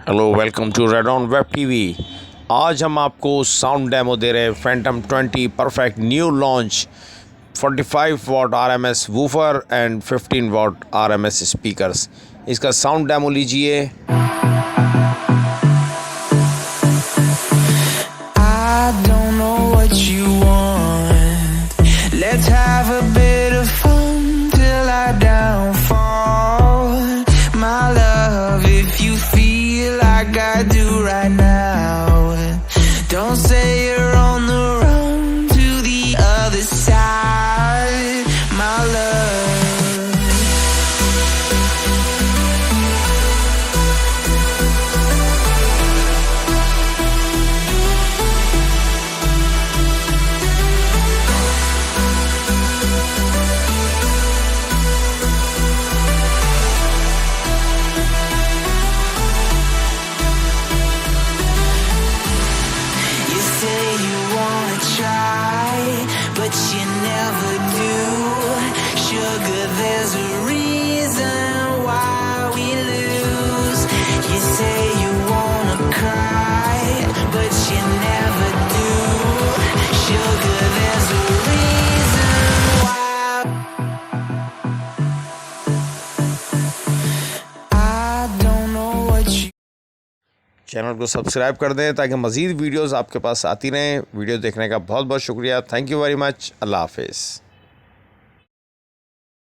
Hello welcome to red on web TV. आज हम आपको साउंड डेमो दे रहे हैं Phantom 20 perfect new launch 45 watt RMS woofer and 15 watt RMS speakers. इसका साउंड डेमो लीजिए। I don't know what you want. Let's have a bit of fun till I downfall. My love, if you feel like I do right now, don't say you're on the run to the other side, my love. You say you wanna try, but you never do. Sugar, there's a reason why we lose. You say you wanna cry, but you never do. Sugar, there's a reason why. I don't know what you channel को subscribe कर दें ताकि मज़ीद videos आपके पास आती रहें। Video देखने का बहुत बहुत शुक्रिया। Thank you very much. Allah हाफिज़।